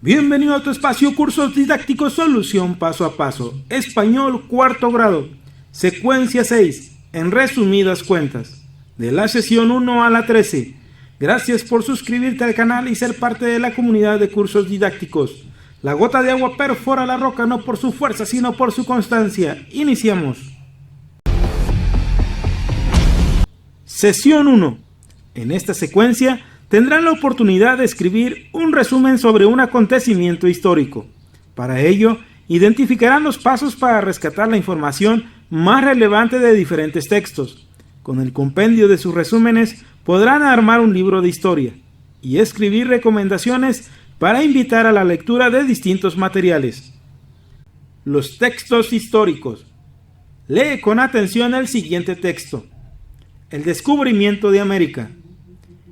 Bienvenido a tu espacio Cursos Didácticos Solución Paso a Paso. Español cuarto grado. Secuencia 6. En resumidas cuentas. De la sesión 1 a la 13. Gracias por suscribirte al canal y ser parte de la comunidad de cursos didácticos. La gota de agua perfora la roca no por su fuerza, sino por su constancia. Iniciamos. Sesión 1. En esta secuencia tendrán la oportunidad de escribir un resumen sobre un acontecimiento histórico. Para ello, identificarán los pasos para rescatar la información más relevante de diferentes textos. Con el compendio de sus resúmenes podrán armar un libro de historia y escribir recomendaciones para invitar a la lectura de distintos materiales. Los textos históricos. Lee con atención el siguiente texto. El descubrimiento de América.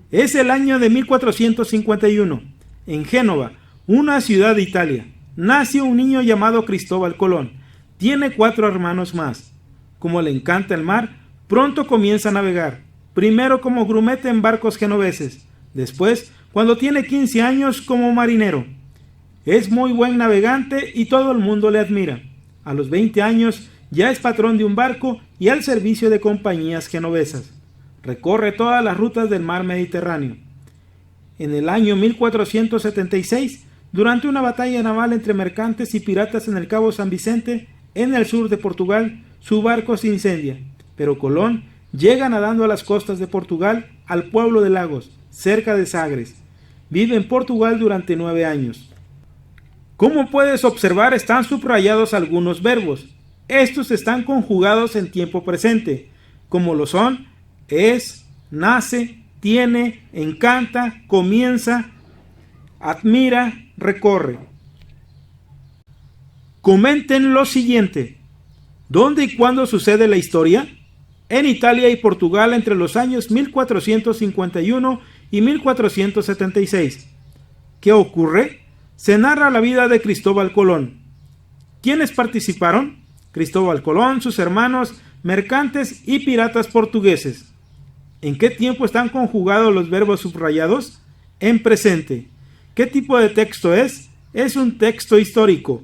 Es el año de 1451. En Génova, una ciudad de Italia, nació un niño llamado Cristóbal Colón. Tiene 4 hermanos más. Como le encanta el mar, pronto comienza a navegar. Primero como grumete en barcos genoveses. Después, cuando tiene 15 años, como marinero. Es muy buen navegante y todo el mundo le admira. A los 20 años ya es patrón de un barco y al servicio de compañías genovesas. Recorre todas las rutas del mar Mediterráneo. En el año 1476, durante una batalla naval entre mercantes y piratas en el Cabo San Vicente, en el sur de Portugal, su barco se incendia, pero Colón llega nadando a las costas de Portugal al pueblo de Lagos, cerca de Sagres. Vive en Portugal durante 9 años. Como puedes observar, están subrayados algunos verbos. Estos están conjugados en tiempo presente, como lo son es, nace, tiene, encanta, comienza, admira, recorre. Comenten lo siguiente. ¿Dónde y cuándo sucede la historia? En Italia y Portugal entre los años 1451 y 1476. ¿Qué ocurre? Se narra la vida de Cristóbal Colón. ¿Quiénes participaron? Cristóbal Colón, sus hermanos, mercantes y piratas portugueses. ¿En qué tiempo están conjugados los verbos subrayados? En presente. ¿Qué tipo de texto es? Es un texto histórico.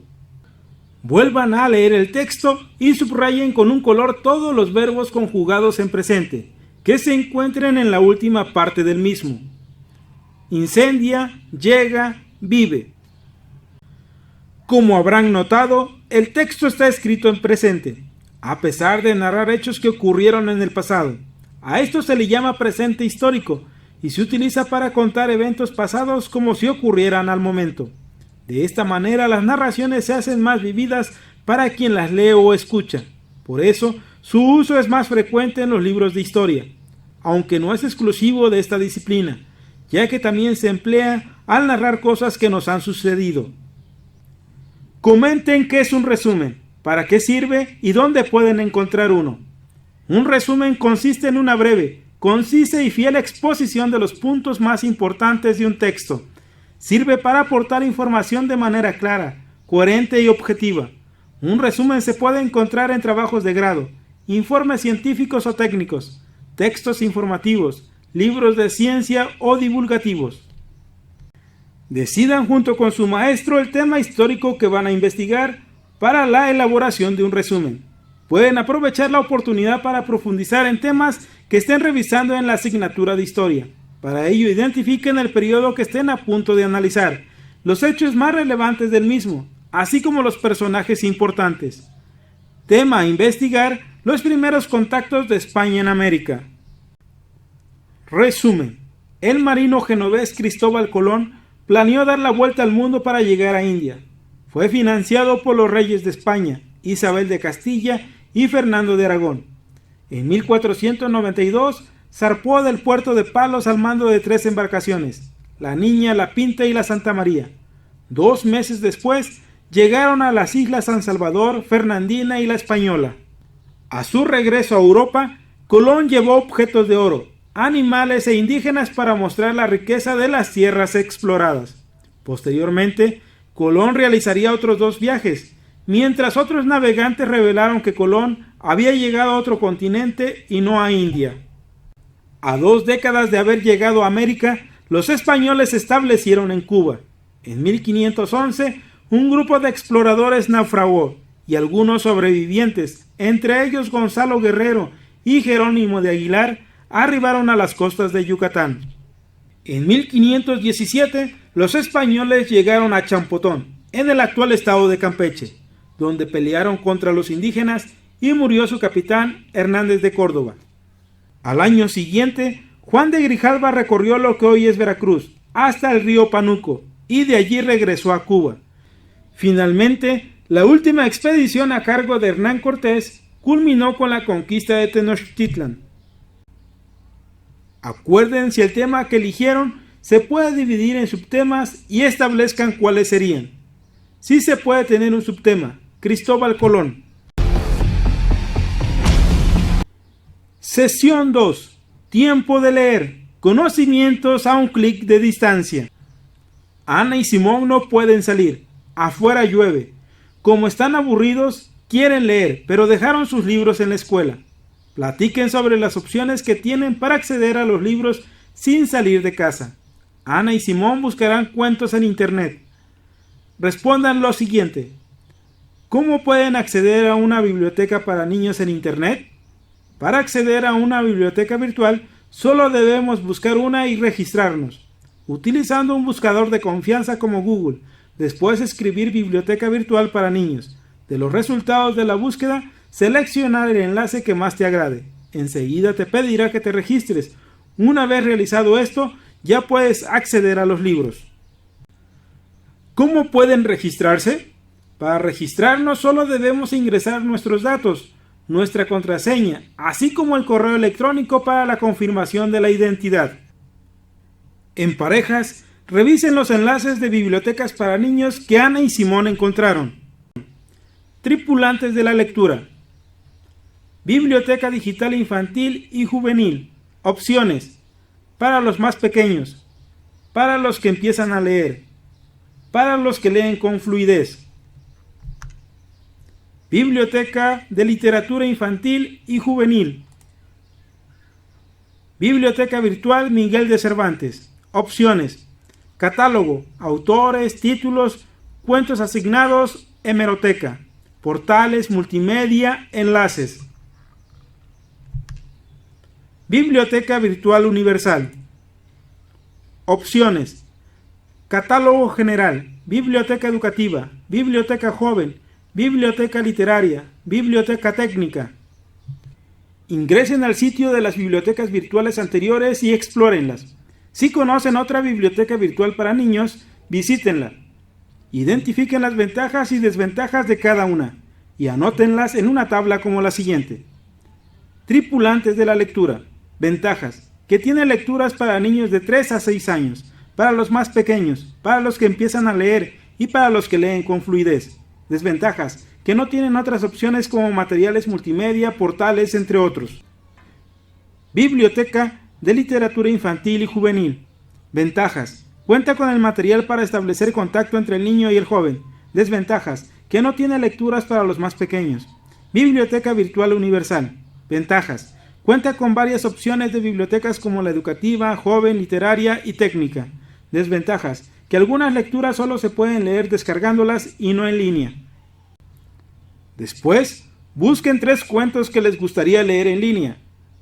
Vuelvan a leer el texto y subrayen con un color todos los verbos conjugados en presente, que se encuentren en la última parte del mismo. Incendia, llega, vive. Como habrán notado, el texto está escrito en presente, a pesar de narrar hechos que ocurrieron en el pasado. A esto se le llama presente histórico y se utiliza para contar eventos pasados como si ocurrieran al momento. De esta manera las narraciones se hacen más vividas para quien las lee o escucha. Por eso, su uso es más frecuente en los libros de historia, aunque no es exclusivo de esta disciplina, ya que también se emplea al narrar cosas que nos han sucedido. Comenten qué es un resumen, para qué sirve y dónde pueden encontrar uno. Un resumen consiste en una breve, concisa y fiel exposición de los puntos más importantes de un texto. Sirve para aportar información de manera clara, coherente y objetiva. Un resumen se puede encontrar en trabajos de grado, informes científicos o técnicos, textos informativos, libros de ciencia o divulgativos. Decidan junto con su maestro el tema histórico que van a investigar para la elaboración de un resumen. Pueden aprovechar la oportunidad para profundizar en temas que estén revisando en la asignatura de historia. Para ello, identifiquen el periodo que estén a punto de analizar, los hechos más relevantes del mismo, así como los personajes importantes. Tema a investigar: los primeros contactos de España en América. Resumen. El marino genovés Cristóbal Colón planeó dar la vuelta al mundo para llegar a India. Fue financiado por los reyes de España, Isabel de Castilla y Fernando de Aragón. En 1492 zarpó del puerto de Palos al mando de 3 embarcaciones, la Niña, la Pinta y la Santa María. 2 meses después llegaron a las islas San Salvador, Fernandina y la Española. A su regreso a Europa, Colón llevó objetos de oro, animales e indígenas para mostrar la riqueza de las tierras exploradas. Posteriormente, Colón realizaría otros 2 viajes, mientras otros navegantes revelaron que Colón había llegado a otro continente y no a India. A 2 décadas de haber llegado a América, los españoles se establecieron en Cuba. En 1511, un grupo de exploradores naufragó y algunos sobrevivientes, entre ellos Gonzalo Guerrero y Jerónimo de Aguilar, arribaron a las costas de Yucatán. En 1517, los españoles llegaron a Champotón, en el actual estado de Campeche, donde pelearon contra los indígenas y murió su capitán Hernández de Córdoba. Al año siguiente, Juan de Grijalva recorrió lo que hoy es Veracruz, hasta el río Pánuco, y de allí regresó a Cuba. Finalmente, la última expedición a cargo de Hernán Cortés culminó con la conquista de Tenochtitlan. Acuerden si el tema que eligieron se puede dividir en subtemas y establezcan cuáles serían. Sí se puede tener un subtema: Cristóbal Colón. Sesión 2. Tiempo de leer. Conocimientos a un clic de distancia. Ana y Simón no pueden salir. Afuera llueve. Como están aburridos, quieren leer, pero dejaron sus libros en la escuela. Platiquen sobre las opciones que tienen para acceder a los libros sin salir de casa. Ana y Simón buscarán cuentos en internet. Respondan lo siguiente. ¿Cómo pueden acceder a una biblioteca para niños en internet? Para acceder a una biblioteca virtual, solo debemos buscar una y registrarnos, utilizando un buscador de confianza como Google. Después escribir biblioteca virtual para niños. De los resultados de la búsqueda, seleccionar el enlace que más te agrade. Enseguida te pedirá que te registres. Una vez realizado esto, ya puedes acceder a los libros. ¿Cómo pueden registrarse? Para registrarnos solo debemos ingresar nuestros datos, nuestra contraseña, así como el correo electrónico para la confirmación de la identidad. En parejas, revisen los enlaces de bibliotecas para niños que Ana y Simón encontraron. Tripulantes de la lectura. Biblioteca digital infantil y juvenil. Opciones: para los más pequeños, para los que empiezan a leer, para los que leen con fluidez. Biblioteca de literatura infantil y juvenil. Biblioteca virtual Miguel de Cervantes. Opciones: catálogo, autores, títulos, cuentos asignados, hemeroteca, portales, multimedia, enlaces. Biblioteca virtual universal. Opciones: catálogo general, biblioteca educativa, biblioteca joven, biblioteca literaria, biblioteca técnica. Ingresen al sitio de las bibliotecas virtuales anteriores y explórenlas. Si conocen otra biblioteca virtual para niños, visítenla. Identifiquen las ventajas y desventajas de cada una y anótenlas en una tabla como la siguiente. Tripulantes de la lectura. Ventajas: que tiene lecturas para niños de 3 a 6 años, para los más pequeños, para los que empiezan a leer y para los que leen con fluidez. Desventajas: que no tienen otras opciones como materiales multimedia, portales, entre otros. Biblioteca de literatura infantil y juvenil. Ventajas: cuenta con el material para establecer contacto entre el niño y el joven. Desventajas: que no tiene lecturas para los más pequeños. Biblioteca virtual universal. Ventajas: cuenta con varias opciones de bibliotecas como la educativa, joven, literaria y técnica. Desventajas: que algunas lecturas solo se pueden leer descargándolas y no en línea. Después, busquen 3 cuentos que les gustaría leer en línea.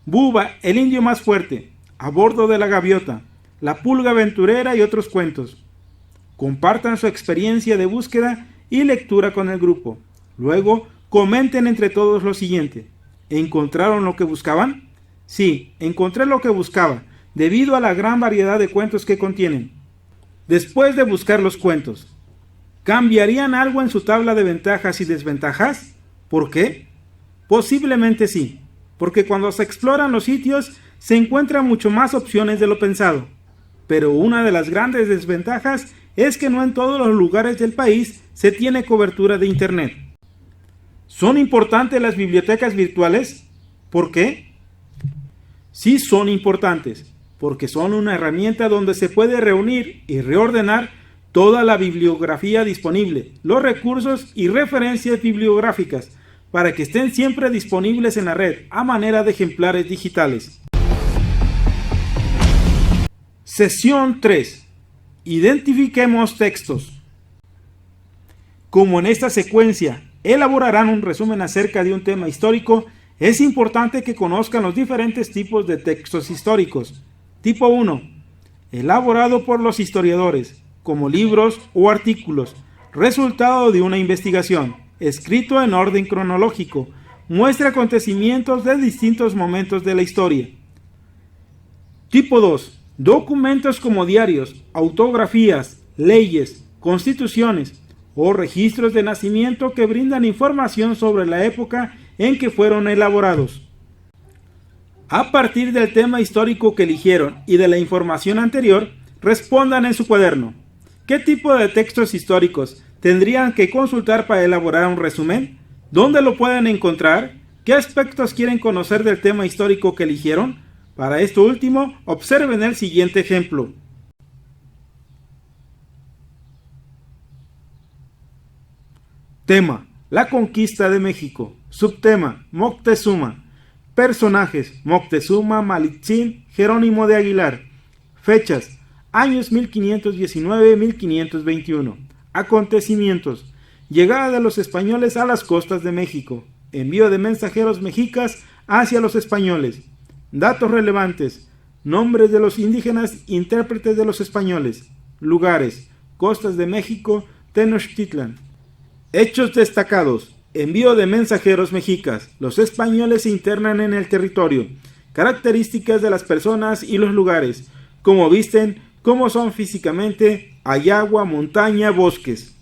Buba, el indio más fuerte, A bordo de la gaviota, La pulga aventurera y otros cuentos. Compartan su experiencia de búsqueda y lectura con el grupo. Luego, comenten entre todos lo siguiente. ¿Encontraron lo que buscaban? Sí, encontré lo que buscaba, debido a la gran variedad de cuentos que contienen. Después de buscar los cuentos, ¿cambiarían algo en su tabla de ventajas y desventajas? ¿Por qué? Posiblemente sí, porque cuando se exploran los sitios se encuentran mucho más opciones de lo pensado. Pero una de las grandes desventajas es que no en todos los lugares del país se tiene cobertura de internet. ¿Son importantes las bibliotecas virtuales? ¿Por qué? Sí son importantes, porque son una herramienta donde se puede reunir y reordenar toda la bibliografía disponible, los recursos y referencias bibliográficas, para que estén siempre disponibles en la red a manera de ejemplares digitales. Sesión 3. Identifiquemos textos. Como en esta secuencia elaborarán un resumen acerca de un tema histórico, es importante que conozcan los diferentes tipos de textos históricos. Tipo 1. Elaborado por los historiadores, como libros o artículos, resultado de una investigación, escrito en orden cronológico, muestra acontecimientos de distintos momentos de la historia. Tipo 2. Documentos como diarios, autografías, leyes, constituciones o registros de nacimiento que brindan información sobre la época en que fueron elaborados. A partir del tema histórico que eligieron y de la información anterior, respondan en su cuaderno. ¿Qué tipo de textos históricos tendrían que consultar para elaborar un resumen? ¿Dónde lo pueden encontrar? ¿Qué aspectos quieren conocer del tema histórico que eligieron? Para esto último, observen el siguiente ejemplo. Tema: la conquista de México. Subtema: Moctezuma. Personajes: Moctezuma, Malitzin, Jerónimo de Aguilar. Fechas: años 1519-1521. Acontecimientos: llegada de los españoles a las costas de México. Envío de mensajeros mexicas hacia los españoles. Datos relevantes: nombres de los indígenas, intérpretes de los españoles. Lugares: costas de México, Tenochtitlan. Hechos destacados: envío de mensajeros mexicas. Los españoles se internan en el territorio. Características de las personas y los lugares: cómo visten, cómo son físicamente, hay agua, montaña, bosques.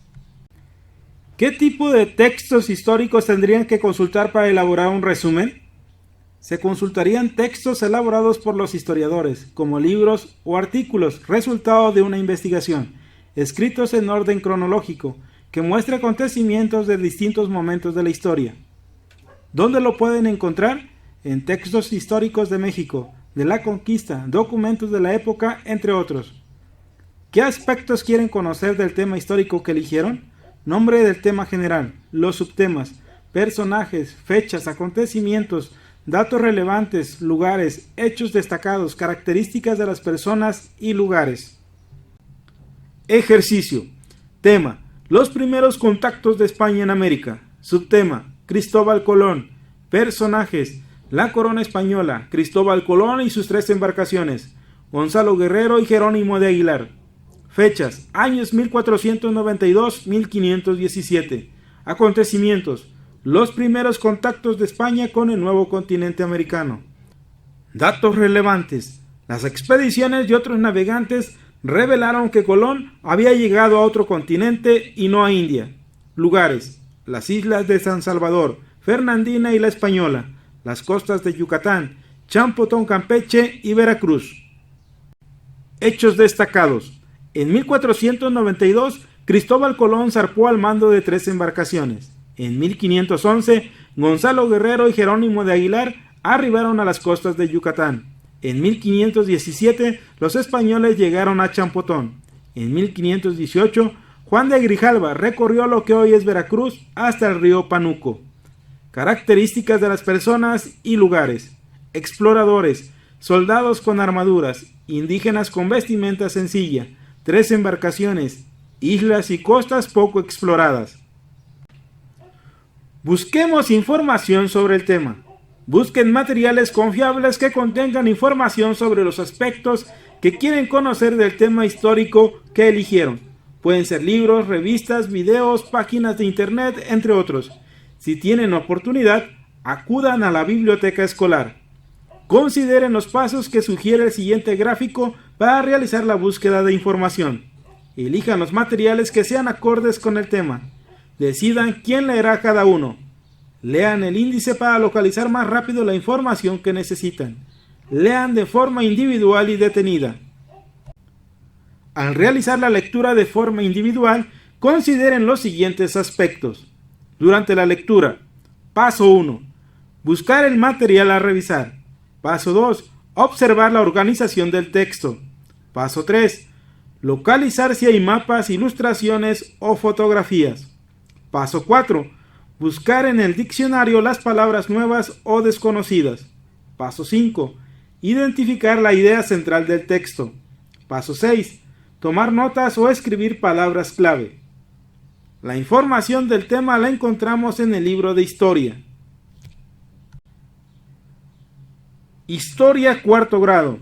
¿Qué tipo de textos históricos tendrían que consultar para elaborar un resumen? Se consultarían textos elaborados por los historiadores, como libros o artículos, resultado de una investigación, escritos en orden cronológico, que muestra acontecimientos de distintos momentos de la historia. ¿Dónde lo pueden encontrar? En textos históricos de México, de la conquista, documentos de la época, entre otros. ¿Qué aspectos quieren conocer del tema histórico que eligieron? Nombre del tema general, los subtemas, personajes, fechas, acontecimientos, datos relevantes, lugares, hechos destacados, características de las personas y lugares. Ejercicio. Tema: los primeros contactos de España en América. Subtema: Cristóbal Colón. Personajes: la corona española, Cristóbal Colón y sus 3 embarcaciones, Gonzalo Guerrero y Jerónimo de Aguilar. Fechas: años 1492-1517. Acontecimientos: los primeros contactos de España con el nuevo continente americano. Datos relevantes: las expediciones de otros navegantes revelaron que Colón había llegado a otro continente y no a India. Lugares: las islas de San Salvador, Fernandina y la Española, las costas de Yucatán, Champotón, Campeche y Veracruz. Hechos destacados: en 1492, Cristóbal Colón zarpó al mando de 3 embarcaciones. En 1511, Gonzalo Guerrero y Jerónimo de Aguilar arribaron a las costas de Yucatán. En 1517, los españoles llegaron a Champotón. En 1518, Juan de Grijalva recorrió lo que hoy es Veracruz hasta el río Pánuco. Características de las personas y lugares: exploradores, soldados con armaduras, indígenas con vestimenta sencilla, 3 embarcaciones, islas y costas poco exploradas. Busquemos información sobre el tema. Busquen materiales confiables que contengan información sobre los aspectos que quieren conocer del tema histórico que eligieron. Pueden ser libros, revistas, videos, páginas de internet, entre otros. Si tienen oportunidad, acudan a la biblioteca escolar. Consideren los pasos que sugiere el siguiente gráfico para realizar la búsqueda de información. Elijan los materiales que sean acordes con el tema. Decidan quién leerá cada uno. Lean el índice para localizar más rápido la información que necesitan. Lean de forma individual y detenida. Al realizar la lectura de forma individual, consideren los siguientes aspectos. Durante la lectura: paso 1. Buscar el material a revisar. Paso 2. Observar la organización del texto. Paso 3. Localizar si hay mapas, ilustraciones o fotografías. Paso 4. Buscar en el diccionario las palabras nuevas o desconocidas. Paso 5. Identificar la idea central del texto. Paso 6. tomar notas o escribir palabras clave. La información del tema la encontramos en el libro de historia. Historia cuarto grado.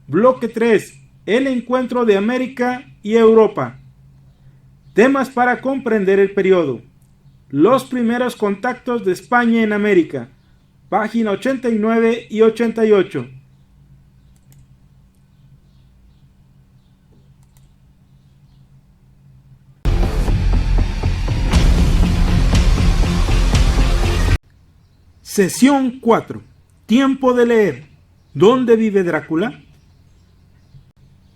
Bloque 3. El encuentro de América y Europa. Temas para comprender el periodo. Los primeros contactos de España en América. Página 89 y 88. Sesión 4. Tiempo de leer. ¿Dónde vive Drácula?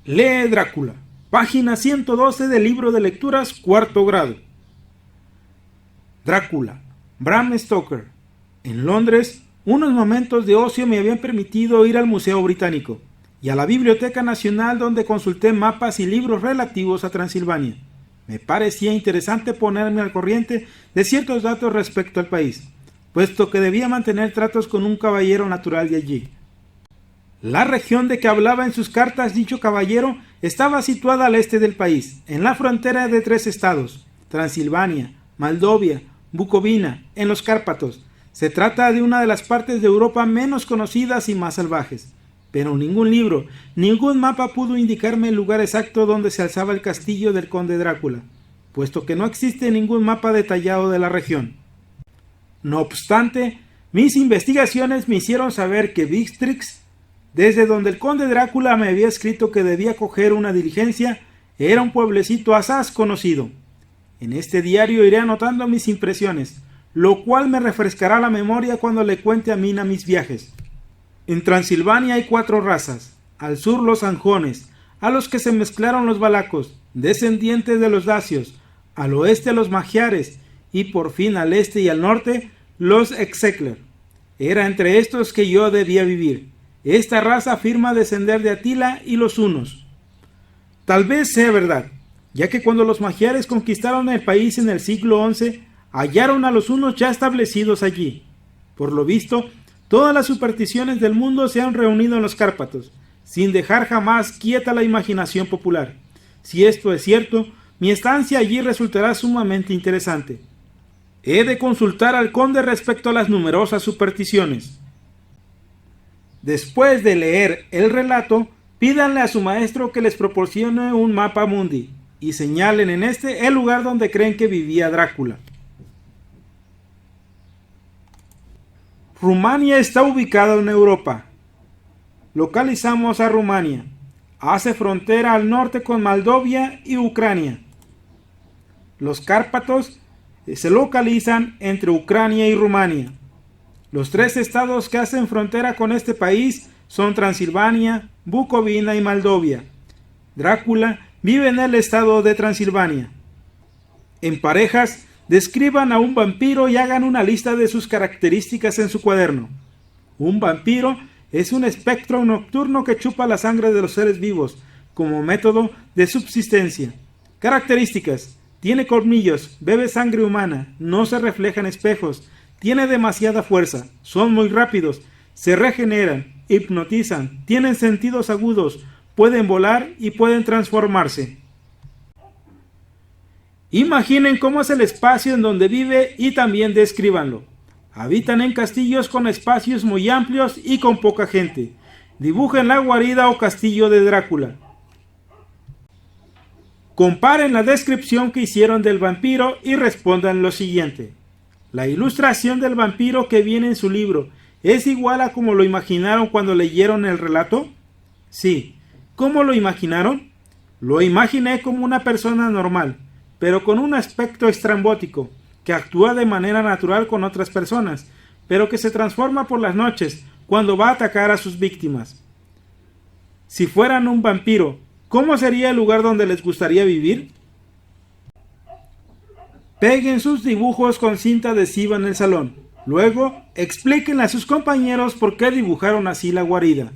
Lee Drácula. Página 112 del libro de lecturas cuarto grado. Drácula. Bram Stoker. En Londres, unos momentos de ocio me habían permitido ir al Museo Británico y a la Biblioteca Nacional, donde consulté mapas y libros relativos a Transilvania. Me parecía interesante ponerme al corriente de ciertos datos respecto al país, puesto que debía mantener tratos con un caballero natural de allí. La región de que hablaba en sus cartas dicho caballero estaba situada al este del país, en la frontera de 3 estados, Transilvania, Moldavia, Bucovina, en los Cárpatos. Se trata de una de las partes de Europa menos conocidas y más salvajes, pero ningún libro, ningún mapa pudo indicarme el lugar exacto donde se alzaba el castillo del conde Drácula, puesto que no existe ningún mapa detallado de la región. No obstante, mis investigaciones me hicieron saber que Bixtrix, desde donde el conde Drácula me había escrito que debía coger una diligencia, era un pueblecito asaz conocido. En este diario iré anotando mis impresiones, lo cual me refrescará la memoria cuando le cuente a Mina mis viajes. En Transilvania hay 4 razas: al sur los anjones, a los que se mezclaron los valacos, descendientes de los dacios, al oeste los magiares, y por fin al este y al norte los Execler. Era entre estos que yo debía vivir. Esta raza afirma descender de Atila y los hunos. Tal vez sea verdad, ya que cuando los magiares conquistaron el país en el siglo XI, hallaron a los hunos ya establecidos allí. Por lo visto, todas las supersticiones del mundo se han reunido en los Cárpatos, sin dejar jamás quieta la imaginación popular. Si esto es cierto, mi estancia allí resultará sumamente interesante. He de consultar al conde respecto a las numerosas supersticiones. Después de leer el relato, pídanle a su maestro que les proporcione un mapa mundi y señalen en este el lugar donde creen que vivía Drácula. Rumania está ubicada en Europa. Localizamos a Rumania. Hace frontera al norte con Moldavia y Ucrania. Los Cárpatos se localizan entre Ucrania y Rumania. Los 3 estados que hacen frontera con este país son Transilvania, Bucovina y Moldavia. Drácula vive en el estado de Transilvania. En parejas, describan a un vampiro y hagan una lista de sus características en su cuaderno. Un vampiro es un espectro nocturno que chupa la sangre de los seres vivos como método de subsistencia. Características: tiene colmillos, bebe sangre humana, no se refleja en espejos, tiene demasiada fuerza, son muy rápidos, se regeneran, hipnotizan, tienen sentidos agudos, pueden volar y pueden transformarse. Imaginen cómo es el espacio en donde vive y también descríbanlo. Habitan en castillos con espacios muy amplios y con poca gente. Dibujen la guarida o castillo de Drácula. Comparen la descripción que hicieron del vampiro y respondan lo siguiente. ¿La ilustración del vampiro que viene en su libro es igual a como lo imaginaron cuando leyeron el relato? Sí. ¿Cómo lo imaginaron? Lo imaginé como una persona normal, pero con un aspecto estrambótico, que actúa de manera natural con otras personas, pero que se transforma por las noches cuando va a atacar a sus víctimas. Si fueran un vampiro, ¿cómo sería el lugar donde les gustaría vivir? Peguen sus dibujos con cinta adhesiva en el salón. Luego, explíquenle a sus compañeros por qué dibujaron así la guarida.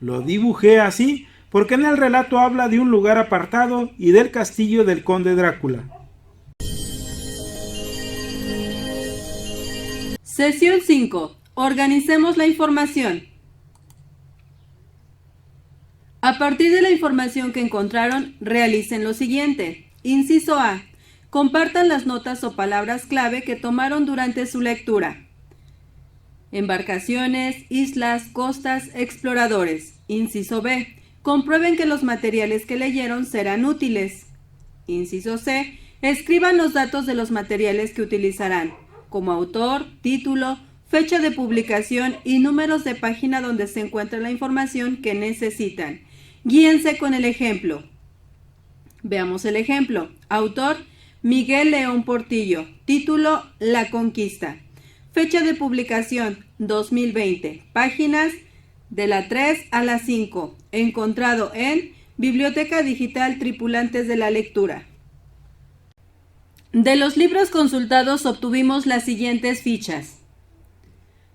Lo dibujé así porque en el relato habla de un lugar apartado y del castillo del conde Drácula. Sesión 5. Organicemos la información. A partir de la información que encontraron, realicen lo siguiente. Inciso A. Compartan las notas o palabras clave que tomaron durante su lectura. Embarcaciones, islas, costas, exploradores. Inciso B. Comprueben que los materiales que leyeron serán útiles. Inciso C. Escriban los datos de los materiales que utilizarán, como autor, título, fecha de publicación y números de página donde se encuentra la información que necesitan. Guíense con el ejemplo. Veamos el ejemplo. Autor: Miguel León Portillo. Título: La Conquista. Fecha de publicación: 2020. Páginas de la 3 a la 5. Encontrado en Biblioteca Digital Tripulantes de la Lectura. De los libros consultados obtuvimos las siguientes fichas.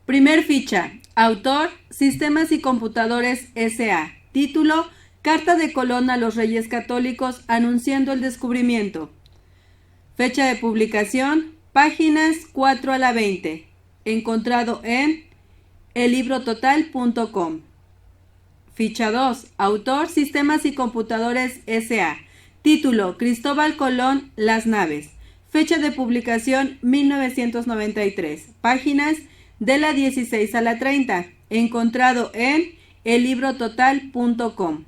Primer ficha. Autor: Sistemas y Computadores S.A. Título: Carta de Colón a los Reyes Católicos anunciando el descubrimiento. Fecha de publicación: páginas 4 a la 20. Encontrado en ellibrototal.com. Ficha 2. Autor: Sistemas y Computadores S.A. Título: Cristóbal Colón, Las Naves. Fecha de publicación: 1993. Páginas de la 16 a la 30. Encontrado en ellibrototal.com.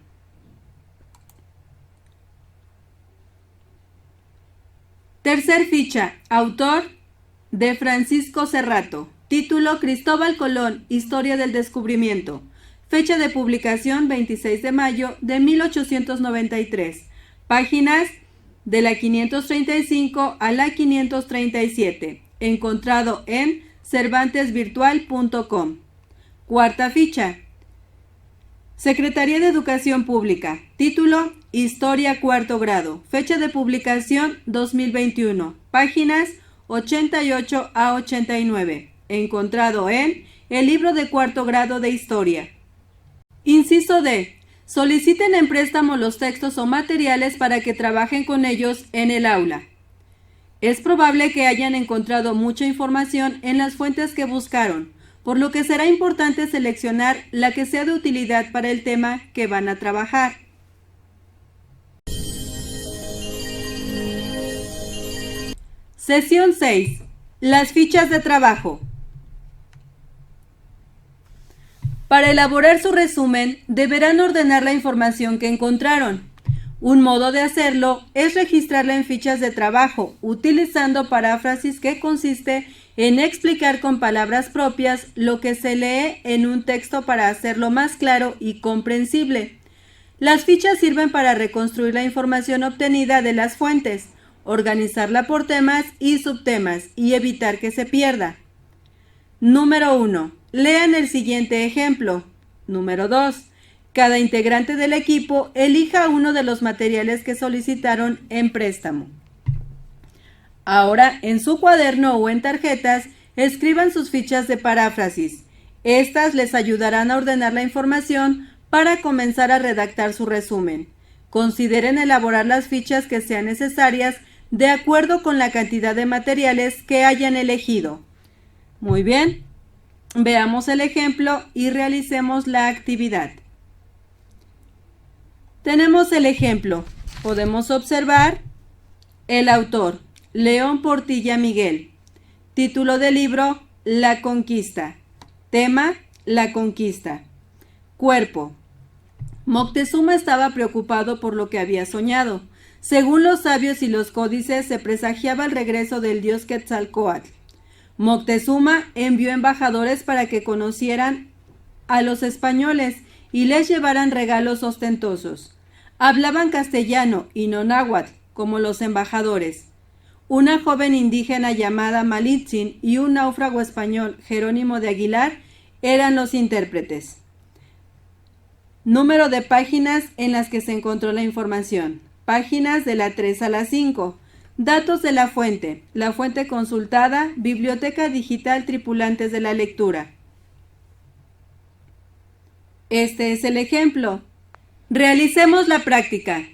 Tercer ficha. Autor: de Francisco Cerrato. Título: Cristóbal Colón, Historia del Descubrimiento. Fecha de publicación: 26 de mayo de 1893. Páginas de la 535 a la 537. Encontrado en cervantesvirtual.com. Cuarta ficha. Secretaría de Educación Pública. Título: Historia cuarto grado. Fecha de publicación: 2021. Páginas 88 a 89. Encontrado en el libro de cuarto grado de Historia. Inciso D. Soliciten en préstamo los textos o materiales para que trabajen con ellos en el aula. Es probable que hayan encontrado mucha información en las fuentes que buscaron, por lo que será importante seleccionar la que sea de utilidad para el tema que van a trabajar. Sesión 6. Las fichas de trabajo. Para elaborar su resumen, deberán ordenar la información que encontraron. Un modo de hacerlo es registrarla en fichas de trabajo, utilizando paráfrasis, que consiste en explicar con palabras propias lo que se lee en un texto para hacerlo más claro y comprensible. Las fichas sirven para reconstruir la información obtenida de las fuentes, organizarla por temas y subtemas y evitar que se pierda. Número 1. Lean el siguiente ejemplo. Número 2. Cada integrante del equipo elija uno de los materiales que solicitaron en préstamo. Ahora, en su cuaderno o en tarjetas, escriban sus fichas de paráfrasis. Estas les ayudarán a ordenar la información para comenzar a redactar su resumen. Consideren elaborar las fichas que sean necesarias de acuerdo con la cantidad de materiales que hayan elegido. Muy bien, veamos el ejemplo y realicemos la actividad. Tenemos el ejemplo. Podemos observar el autor: León Portilla Miguel. Título del libro: La Conquista. Tema: La Conquista. Cuerpo: Moctezuma estaba preocupado por lo que había soñado. Según los sabios y los códices, se presagiaba el regreso del dios Quetzalcóatl. Moctezuma envió embajadores para que conocieran a los españoles y les llevaran regalos ostentosos. Hablaban castellano y no náhuatl, como los embajadores. Una joven indígena llamada Malitzin y un náufrago español, Jerónimo de Aguilar, eran los intérpretes. Número de páginas en las que se encontró la información. Páginas de la 3 a la 5. Datos de la fuente. La fuente consultada: Biblioteca Digital Tripulantes de la Lectura. Este es el ejemplo. Realicemos la práctica.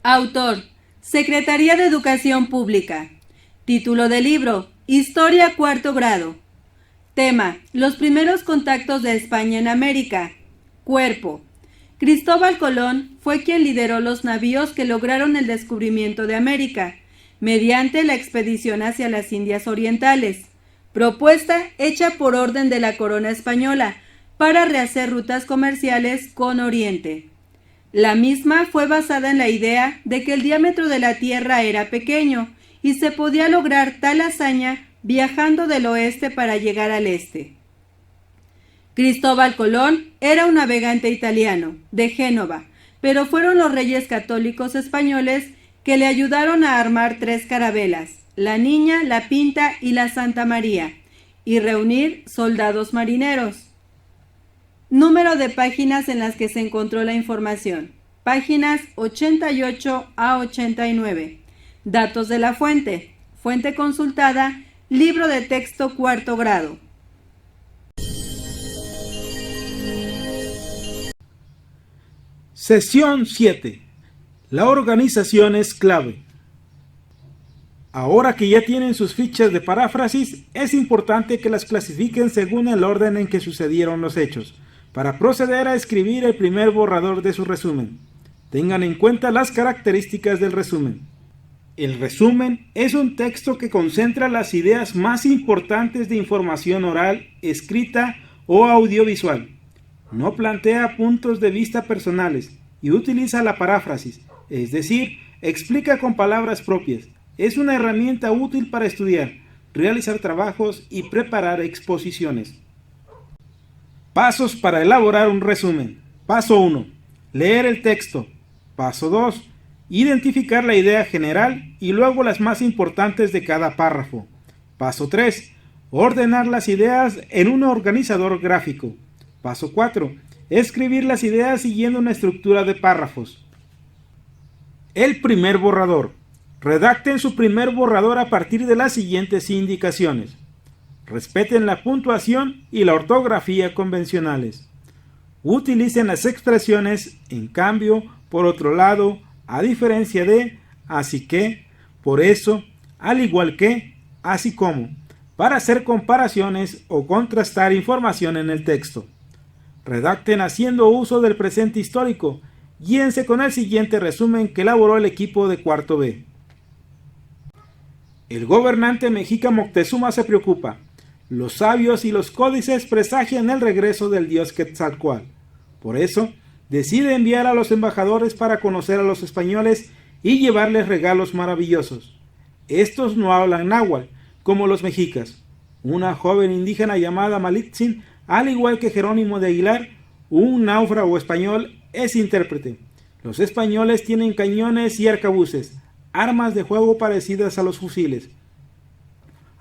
Autor: Secretaría de Educación Pública. Título del libro: Historia cuarto grado. Tema: Los primeros contactos de España en América. Cuerpo: Cristóbal Colón fue quien lideró los navíos que lograron el descubrimiento de América, mediante la expedición hacia las Indias Orientales, propuesta hecha por orden de la corona española para rehacer rutas comerciales con Oriente. La misma fue basada en la idea de que el diámetro de la Tierra era pequeño y se podía lograr tal hazaña viajando del oeste para llegar al este. Cristóbal Colón era un navegante italiano, de Génova, pero fueron los reyes católicos españoles que le ayudaron a armar 3 carabelas, la Niña, la Pinta y la Santa María, y reunir soldados marineros. Número de páginas en las que se encontró la información. Páginas 88 a 89. Datos de la fuente. Fuente consultada, libro de texto 4º grado. Sesión 7. La organización es clave. Ahora que ya tienen sus fichas de paráfrasis, es importante que las clasifiquen según el orden en que sucedieron los hechos, para proceder a escribir el primer borrador de su resumen. Tengan en cuenta las características del resumen. El resumen es un texto que concentra las ideas más importantes de información oral, escrita o audiovisual. No plantea puntos de vista personales y utiliza la paráfrasis, es decir, explica con palabras propias. Es una herramienta útil para estudiar, realizar trabajos y preparar exposiciones. Pasos para elaborar un resumen. Paso 1. Leer el texto. Paso 2. Identificar la idea general y luego las más importantes de cada párrafo. Paso 3. Ordenar las ideas en un organizador gráfico. Paso 4. Escribir las ideas siguiendo una estructura de párrafos. El primer borrador. Redacten su primer borrador a partir de las siguientes indicaciones. Respeten la puntuación y la ortografía convencionales. Utilicen las expresiones en cambio, por otro lado, a diferencia de, así que, por eso, al igual que, así como, para hacer comparaciones o contrastar información en el texto. Redacten haciendo uso del presente histórico. Guíense con el siguiente resumen que elaboró el equipo de cuarto B. El gobernante mexica Moctezuma se preocupa. Los sabios y los códices presagian el regreso del dios Quetzalcóatl. Por eso, decide enviar a los embajadores para conocer a los españoles y llevarles regalos maravillosos. Estos no hablan náhuatl, como los mexicas. Una joven indígena llamada Malitzin, al igual que Jerónimo de Aguilar, un náufrago español, es intérprete. Los españoles tienen cañones y arcabuces, armas de fuego parecidas a los fusiles.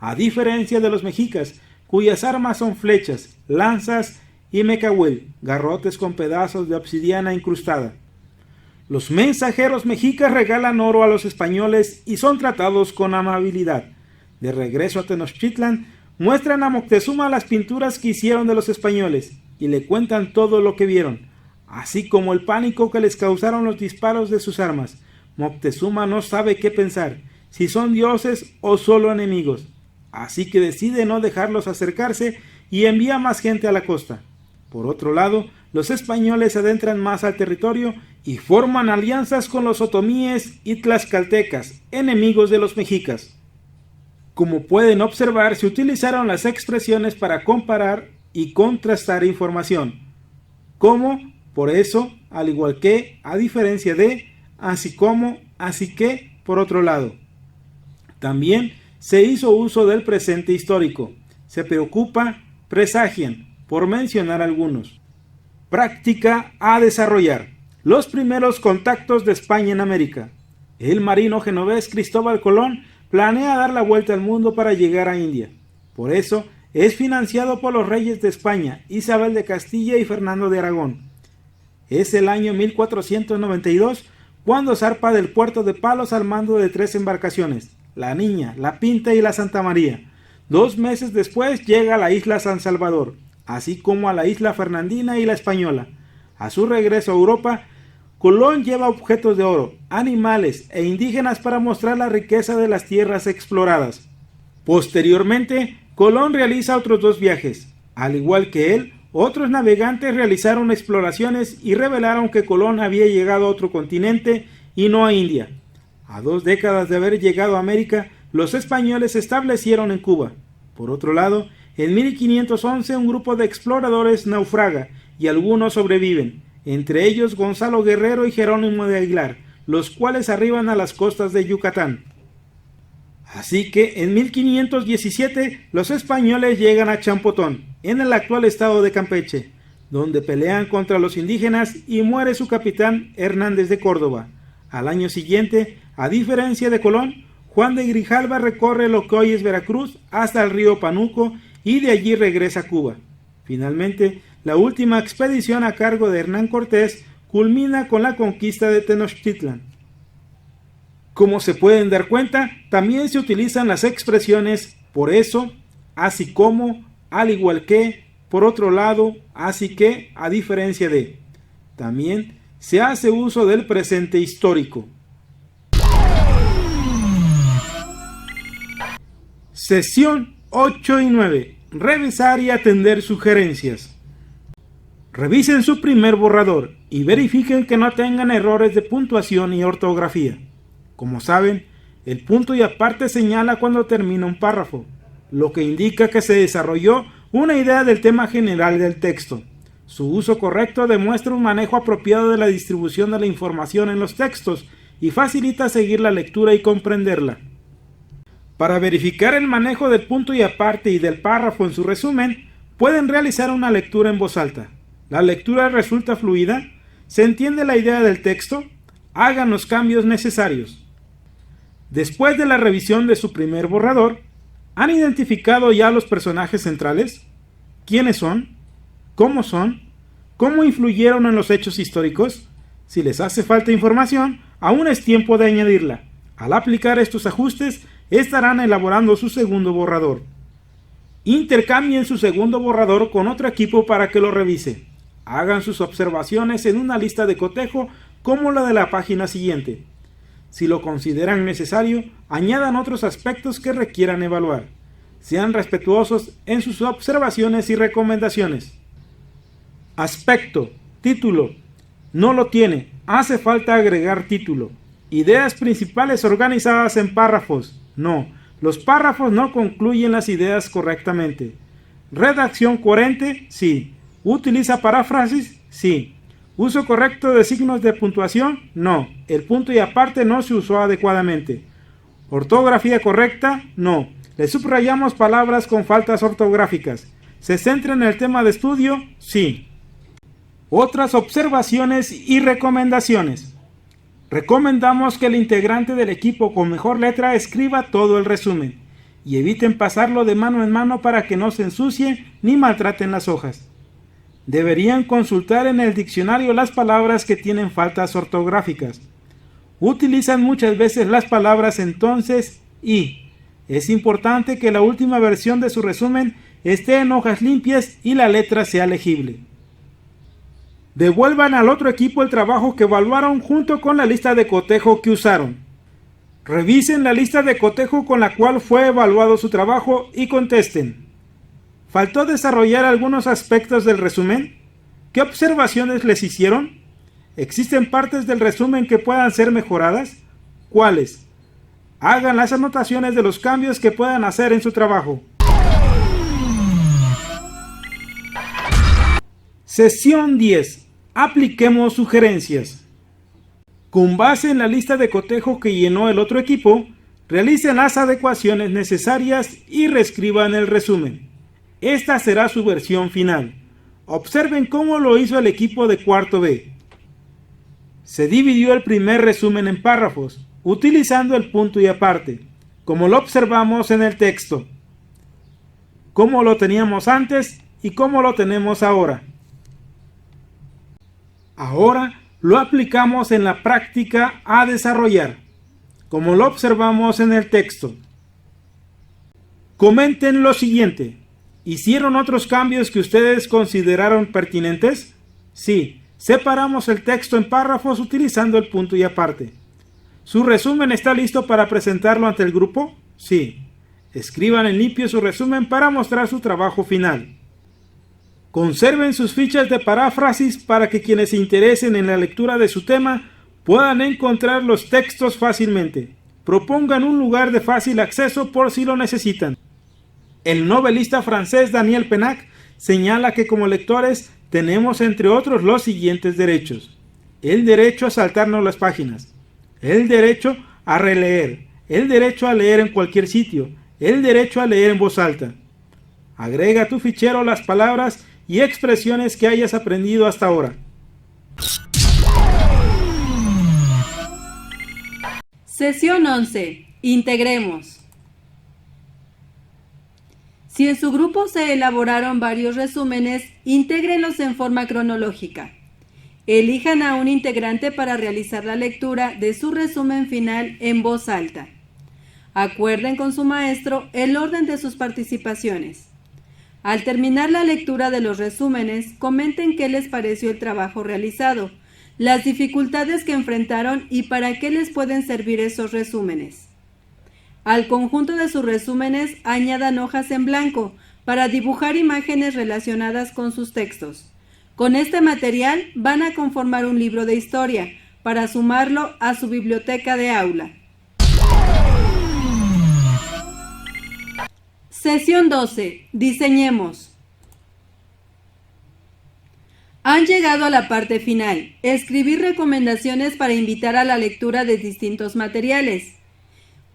A diferencia de los mexicas, cuyas armas son flechas, lanzas y mecahuel, garrotes con pedazos de obsidiana incrustada. Los mensajeros mexicas regalan oro a los españoles y son tratados con amabilidad. De regreso a Tenochtitlan, muestran a Moctezuma las pinturas que hicieron de los españoles y le cuentan todo lo que vieron, así como el pánico que les causaron los disparos de sus armas. Moctezuma no sabe qué pensar, si son dioses o solo enemigos, así que decide no dejarlos acercarse y envía más gente a la costa. Por otro lado, los españoles se adentran más al territorio y forman alianzas con los otomíes y tlaxcaltecas, enemigos de los mexicas. Como pueden observar, se utilizaron las expresiones para comparar y contrastar información, como, por eso, al igual que, a diferencia de, así como, así que, por otro lado. También se hizo uso del presente histórico. Se preocupa, presagian, por mencionar algunos. Práctica a desarrollar. Los primeros contactos de España en América. El marino genovés Cristóbal Colón planea dar la vuelta al mundo para llegar a India. Por eso, es financiado por los reyes de España, Isabel de Castilla y Fernando de Aragón. Es el año 1492 cuando zarpa del puerto de Palos al mando de 3 embarcaciones, la Niña, la Pinta y la Santa María. 2 meses después llega a la isla San Salvador, así como a la isla Fernandina y la Española. A su regreso a Europa, Colón lleva objetos de oro, animales e indígenas para mostrar la riqueza de las tierras exploradas. Posteriormente, Colón realiza otros 2 viajes. Al igual que él, otros navegantes realizaron exploraciones y revelaron que Colón había llegado a otro continente y no a India. A 2 décadas de haber llegado a América, los españoles se establecieron en Cuba. Por otro lado, en 1511 un grupo de exploradores naufraga y algunos sobreviven, entre ellos Gonzalo Guerrero y Jerónimo de Aguilar, los cuales arriban a las costas de Yucatán. Así que en 1517 los españoles llegan a Champotón, en el actual estado de Campeche, donde pelean contra los indígenas y muere su capitán Hernández de Córdoba. Al año siguiente, a diferencia de Colón, Juan de Grijalva recorre lo que hoy es Veracruz hasta el río Panuco y de allí regresa a Cuba. Finalmente, la última expedición a cargo de Hernán Cortés culmina con la conquista de Tenochtitlan. Como se pueden dar cuenta, también se utilizan las expresiones por eso, así como, al igual que, por otro lado, así que, a diferencia de. También se hace uso del presente histórico. Sesión 8 y 9. Revisar y atender sugerencias. Revisen su primer borrador y verifiquen que no tengan errores de puntuación y ortografía. Como saben, el punto y aparte señala cuando termina un párrafo, lo que indica que se desarrolló una idea del tema general del texto. Su uso correcto demuestra un manejo apropiado de la distribución de la información en los textos y facilita seguir la lectura y comprenderla. Para verificar el manejo del punto y aparte y del párrafo en su resumen, pueden realizar una lectura en voz alta. La lectura resulta fluida, se entiende la idea del texto, hagan los cambios necesarios. Después de la revisión de su primer borrador, ¿han identificado ya los personajes centrales? ¿Quiénes son? ¿Cómo influyeron en los hechos históricos? Si les hace falta información, aún es tiempo de añadirla. Al aplicar estos ajustes, estarán elaborando su segundo borrador. Intercambien su segundo borrador con otro equipo para que lo revise. Hagan sus observaciones en una lista de cotejo como la de la página siguiente. Si lo consideran necesario, añadan otros aspectos que requieran evaluar. Sean respetuosos en sus observaciones y recomendaciones. Aspecto, título. No lo tiene, hace falta agregar título. Ideas principales organizadas en párrafos. No, los párrafos no concluyen las ideas correctamente. Redacción coherente, sí. ¿Utiliza paráfrasis? Sí. ¿Uso correcto de signos de puntuación? No, el punto y aparte no se usó adecuadamente. ¿Ortografía correcta? No, le subrayamos palabras con faltas ortográficas. ¿Se centra en el tema de estudio? Sí. Otras observaciones y recomendaciones. Recomendamos que el integrante del equipo con mejor letra escriba todo el resumen y eviten pasarlo de mano en mano para que no se ensucie ni maltraten las hojas. Deberían consultar en el diccionario las palabras que tienen faltas ortográficas. Utilizan muchas veces las palabras entonces y. Es importante que la última versión de su resumen esté en hojas limpias y la letra sea legible. Devuelvan al otro equipo el trabajo que evaluaron junto con la lista de cotejo que usaron. Revisen la lista de cotejo con la cual fue evaluado su trabajo y contesten. ¿Faltó desarrollar algunos aspectos del resumen? ¿Qué observaciones les hicieron? ¿Existen partes del resumen que puedan ser mejoradas? ¿Cuáles? Hagan las anotaciones de los cambios que puedan hacer en su trabajo. Sesión 10. Apliquemos sugerencias. Con base en la lista de cotejo que llenó el otro equipo, realicen las adecuaciones necesarias y reescriban el resumen. Esta será su versión final. Observen cómo lo hizo el equipo de cuarto B. Se dividió el primer resumen en párrafos, utilizando el punto y aparte, como lo observamos en el texto. Cómo lo teníamos antes y cómo lo tenemos ahora. Ahora lo aplicamos en la práctica a desarrollar, como lo observamos en el texto. Comenten lo siguiente. ¿Hicieron otros cambios que ustedes consideraron pertinentes? Sí, separamos el texto en párrafos utilizando el punto y aparte. ¿Su resumen está listo para presentarlo ante el grupo? Sí. Escriban en limpio su resumen para mostrar su trabajo final. Conserven sus fichas de paráfrasis para que quienes se interesen en la lectura de su tema puedan encontrar los textos fácilmente. Propongan un lugar de fácil acceso por si lo necesitan. El novelista francés Daniel Pennac señala que como lectores tenemos entre otros los siguientes derechos: el derecho a saltarnos las páginas, el derecho a releer, el derecho a leer en cualquier sitio, el derecho a leer en voz alta. Agrega a tu fichero las palabras y expresiones que hayas aprendido hasta ahora. Sesión 11. Integremos. Si en su grupo se elaboraron varios resúmenes, intégrenlos en forma cronológica. Elijan a un integrante para realizar la lectura de su resumen final en voz alta. Acuerden con su maestro el orden de sus participaciones. Al terminar la lectura de los resúmenes, comenten qué les pareció el trabajo realizado, las dificultades que enfrentaron y para qué les pueden servir esos resúmenes. Al conjunto de sus resúmenes añadan hojas en blanco para dibujar imágenes relacionadas con sus textos. Con este material van a conformar un libro de historia para sumarlo a su biblioteca de aula. Sesión 12. Diseñemos. Han llegado a la parte final, escribir recomendaciones para invitar a la lectura de distintos materiales.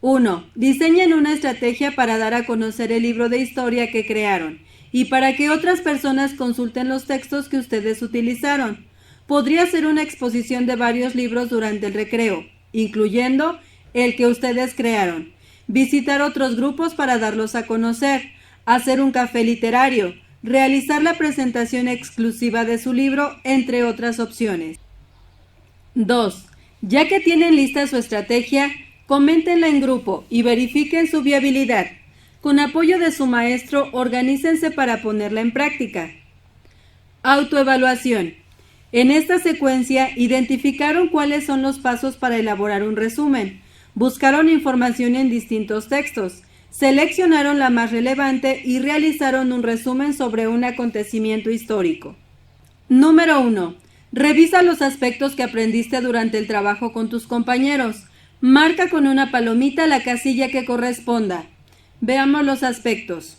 1. Diseñen una estrategia para dar a conocer el libro de historia que crearon y para que otras personas consulten los textos que ustedes utilizaron. Podría ser una exposición de varios libros durante el recreo, incluyendo el que ustedes crearon. Visitar otros grupos para darlos a conocer, hacer un café literario, realizar la presentación exclusiva de su libro, entre otras opciones. 2. Ya que tienen lista su estrategia, coméntenla en grupo y verifiquen su viabilidad. Con apoyo de su maestro, organícense para ponerla en práctica. Autoevaluación. En esta secuencia, identificaron cuáles son los pasos para elaborar un resumen. Buscaron información en distintos textos, seleccionaron la más relevante y realizaron un resumen sobre un acontecimiento histórico. Número 1. Revisa los aspectos que aprendiste durante el trabajo con tus compañeros. Marca con una palomita la casilla que corresponda. Veamos los aspectos.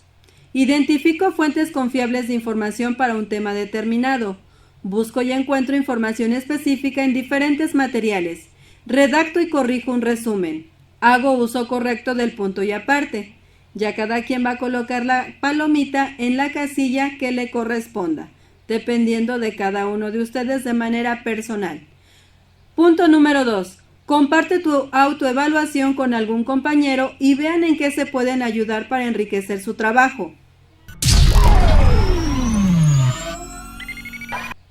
Identifico fuentes confiables de información para un tema determinado. Busco y encuentro información específica en diferentes materiales. Redacto y corrijo un resumen. Hago uso correcto del punto y aparte. Ya cada quien va a colocar la palomita en la casilla que le corresponda, dependiendo de cada uno de ustedes de manera personal. Punto número 2. Comparte tu autoevaluación con algún compañero y vean en qué se pueden ayudar para enriquecer su trabajo.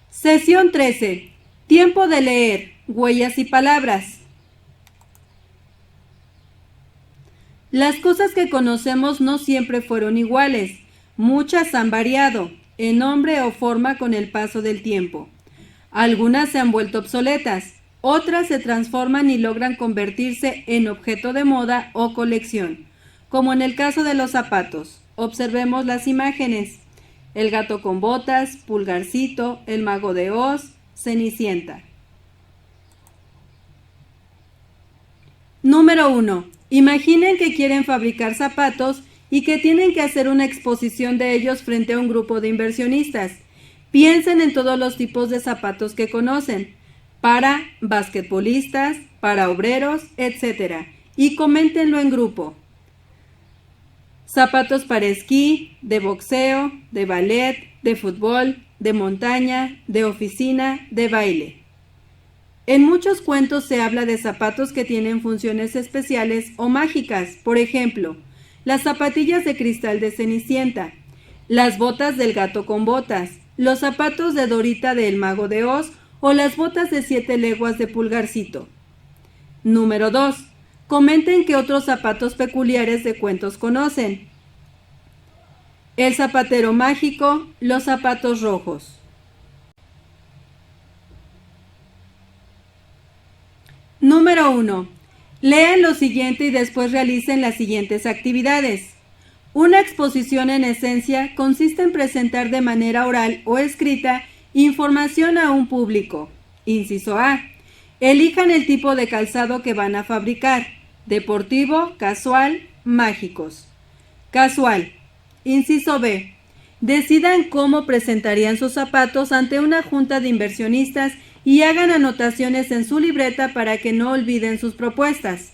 Sesión 13. Tiempo de leer. Huellas y palabras. Las cosas que conocemos no siempre fueron iguales. Muchas han variado, en nombre o forma con el paso del tiempo. Algunas se han vuelto obsoletas, otras se transforman y logran convertirse en objeto de moda o colección, como en el caso de los zapatos. Observemos las imágenes. El gato con botas, Pulgarcito, el mago de Oz, Cenicienta. Número 1. Imaginen que quieren fabricar zapatos y que tienen que hacer una exposición de ellos frente a un grupo de inversionistas. Piensen en todos los tipos de zapatos que conocen, para basquetbolistas, para obreros, etc. Y coméntenlo en grupo. Zapatos para esquí, de boxeo, de ballet, de fútbol, de montaña, de oficina, de baile. En muchos cuentos se habla de zapatos que tienen funciones especiales o mágicas, por ejemplo, las zapatillas de cristal de Cenicienta, las botas del gato con botas, los zapatos de Dorita del Mago de Oz o las botas de 7 leguas de Pulgarcito. Número 2. Comenten qué otros zapatos peculiares de cuentos conocen. El zapatero mágico, los zapatos rojos. Número 1. Lean lo siguiente y después realicen las siguientes actividades. Una exposición en esencia consiste en presentar de manera oral o escrita información a un público. Inciso A. Elijan el tipo de calzado que van a fabricar: deportivo, casual, mágicos. Casual. Inciso B. Decidan cómo presentarían sus zapatos ante una junta de inversionistas y hagan anotaciones en su libreta para que no olviden sus propuestas.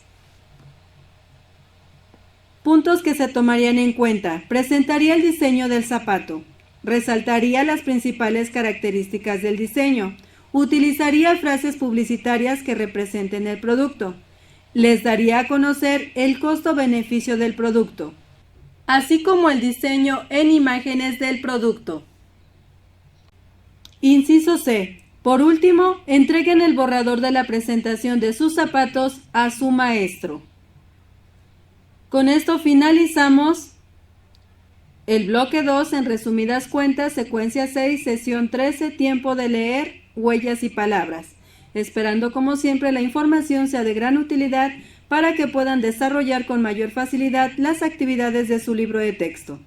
Puntos que se tomarían en cuenta. Presentaría el diseño del zapato. Resaltaría las principales características del diseño. Utilizaría frases publicitarias que representen el producto. Les daría a conocer el costo-beneficio del producto, así como el diseño en imágenes del producto. Inciso C. Por último, entreguen el borrador de la presentación de sus zapatos a su maestro. Con esto finalizamos el bloque 2, en resumidas cuentas, secuencia 6, sesión 13, tiempo de leer, huellas y palabras, esperando como siempre la información sea de gran utilidad para que puedan desarrollar con mayor facilidad las actividades de su libro de texto.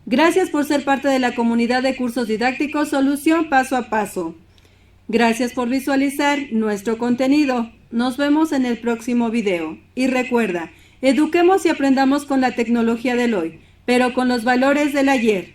Gracias por ser parte de la comunidad de cursos didácticos Solución Paso a Paso. Gracias por visualizar nuestro contenido. Nos vemos en el próximo video. Y recuerda, eduquemos y aprendamos con la tecnología del hoy, pero con los valores del ayer.